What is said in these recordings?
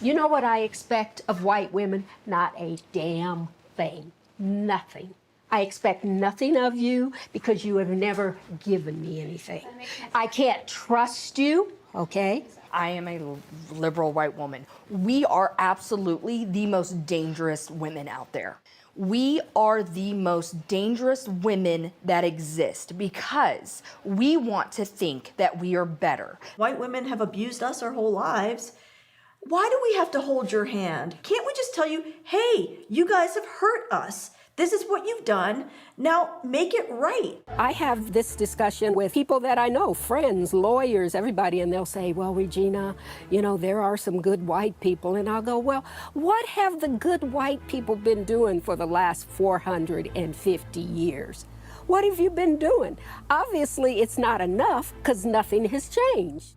You know what I expect of white women? Not a damn thing. Nothing. I expect nothing of you because you have never given me anything. I can't trust you, okay? I am a liberal white woman. We are absolutely the most dangerous women out there. We are the most dangerous women that exist because we want to think that we are better. White women have abused us our whole lives. Why do we have to hold your hand? Can't we just tell you, hey, you guys have hurt us. This is what you've done. Now make it right. I have this discussion with people that I know, friends, lawyers, everybody, and they'll say, well, Regina, you know, there are some good white people. And I'll go, well, what have the good white people been doing for the last 450 years? What have you been doing? Obviously, it's not enough because nothing has changed.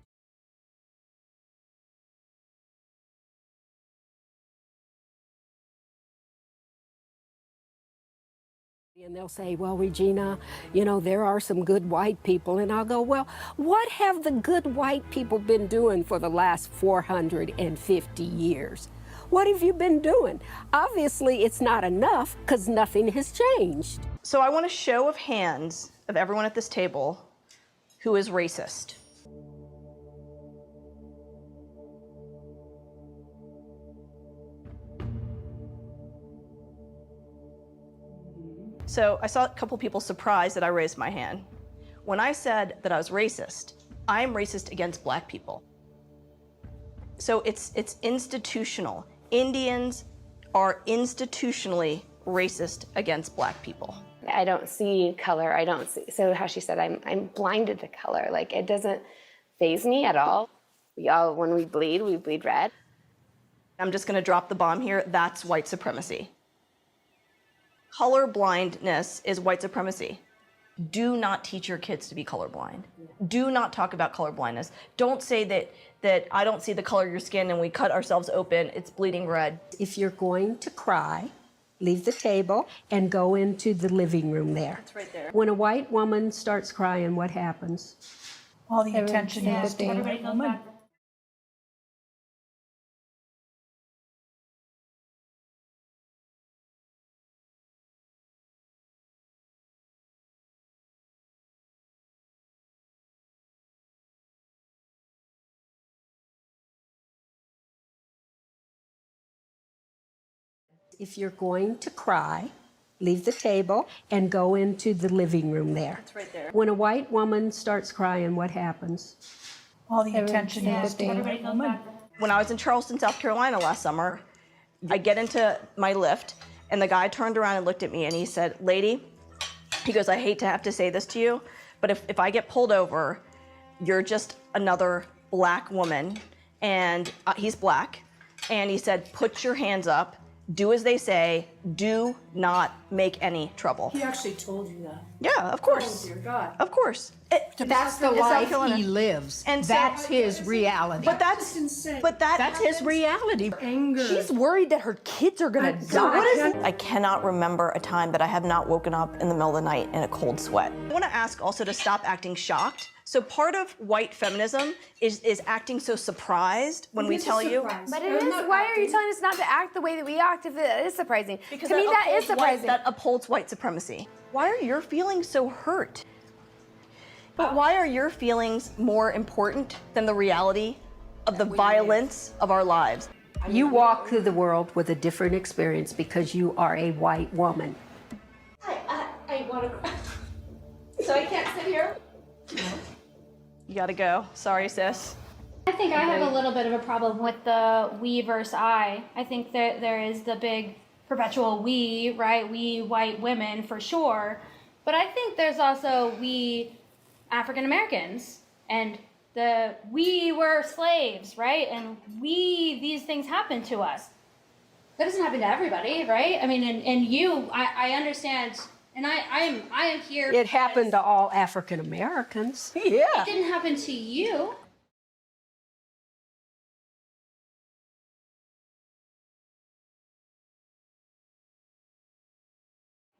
And they'll say, well, Regina, you know, there are some good white people. And I'll go, well, what have the good white people been doing for the last 450 years? What have you been doing? Obviously, it's not enough because nothing has changed. So I want a show of hands of everyone at this table who is racist. So I saw a couple people surprised that I raised my hand. When I said that I was racist, I am racist against black people. So it's institutional. Indians are institutionally racist against black people. I don't see color, I don't see, so how she said, I'm blinded to color. Like, it doesn't faze me at all. When we bleed red. I'm just gonna drop the bomb here, that's white supremacy. Color blindness is white supremacy. Do not teach your kids to be colorblind. Do not talk about color blindness. Don't say that I don't see the color of your skin and we cut ourselves open, it's bleeding red. If you're going to cry, leave the table and go into the living room there. It's right there. When a white woman starts crying, what happens? All the attention is to the woman. If you're going to cry, leave the table and go into the living room there. It's right there. When a white woman starts crying, what happens? All the attention is to the woman. When I was in Charleston, South Carolina last summer, I get into my lift and the guy turned around and looked at me and he said, lady, he goes, I hate to have to say this to you, but if I get pulled over, you're just another black woman, and he's black, and he said, put your hands up, do as they say, do not make any trouble. He actually told you that. Yeah, of course. Oh, dear God. Of course. That's the in South life Carolina. he lives. And so- That's his reality. But that's insane. But That's his reality. Anger. She's worried that her kids are gonna die. I cannot remember a time that I have not woken up in the middle of the night in a cold sweat. I want to ask also to stop acting shocked. So part of white feminism is acting so surprised when we tell you. But it is, why are you telling us not to act the way that we act if it is surprising? Because to me, that is upholds surprising. that upholds white supremacy. Why are your feelings so hurt? But why are your feelings more important than the reality of the violence of our lives? You walk through the world with a different experience because you are a white woman. I want to cry. So I can't sit here? You gotta go. Sorry, sis. I think I have a little bit of a problem with the we versus I. I think that there is the big perpetual we, right? We white women for sure. But I think there's also we African Americans and we were slaves, right? And these things happen to us. That doesn't happen to everybody, right? I mean, and I understand. And I am here. It happened to all African Americans. It didn't happen to you.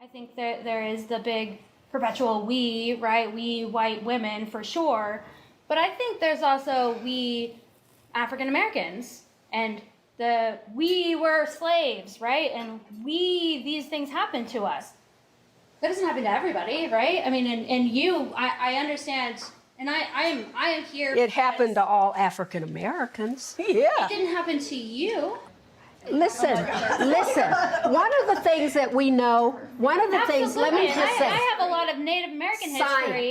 I think that there is the big perpetual we, right? We white women for sure. But I think there's also we African Americans and we were slaves, right? And these things happened to us. That doesn't happen to everybody, right? I mean, and I understand, and I am here. It happened to all African Americans. It didn't happen to you. Listen. One of the things that we know, let me Absolutely. just And say. I have a lot of Native American history,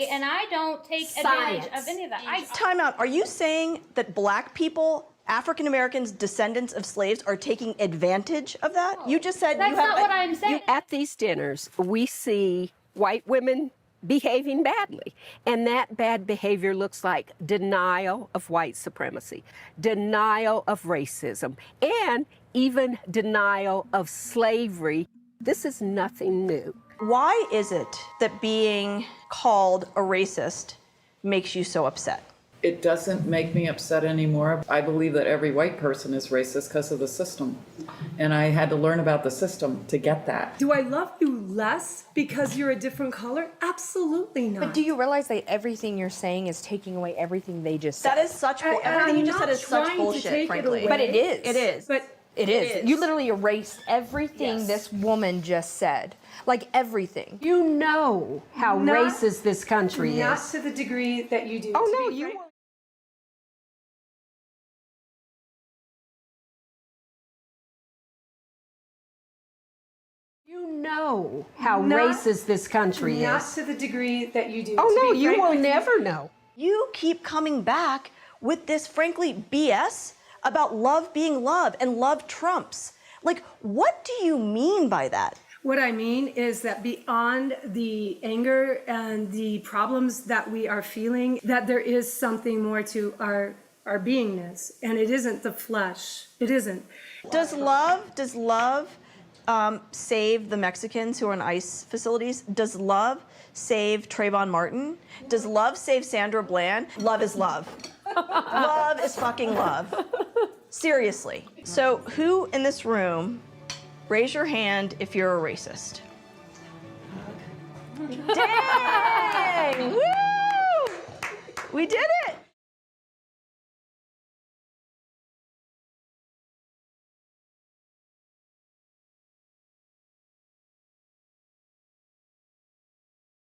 Science. and I don't take advantage of any of that. Time out. Are you saying that black people, African Americans, descendants of slaves, are taking advantage of that? You just said That's you have. not what I'm saying. At these dinners, we see white women behaving badly. And that bad behavior looks like denial of white supremacy, denial of racism, and even denial of slavery. This is nothing new. Why is it that being called a racist makes you so upset? It doesn't make me upset anymore. I believe that every white person is racist because of the system. And I had to learn about the system to get that. Do I love you less because you're a different color? Absolutely not. But do you realize that everything you're saying is taking away everything they just said? That is such everything you just said is such bullshit, frankly. But it is. It is. But It is. You literally erased everything this woman just said. Like everything. You know how racist this country not is. to the degree that you do. Oh, To no, be you frank- were. You know how racist this country Not is. to the degree that you do. Oh, To no, be you frank will with never know. You keep coming back with this, frankly, BS about love being love and love trumps. Like, what do you mean by that? What I mean is that beyond the anger and the problems that we are feeling, that there is something more to our beingness, and it isn't the flesh. It isn't. Does love save the Mexicans who are in ICE facilities? Does love save Trayvon Martin? Does love save Sandra Bland? Love is love. Love is fucking love. Seriously. So who in this room, raise your hand if you're a racist. Dang! Woo! We did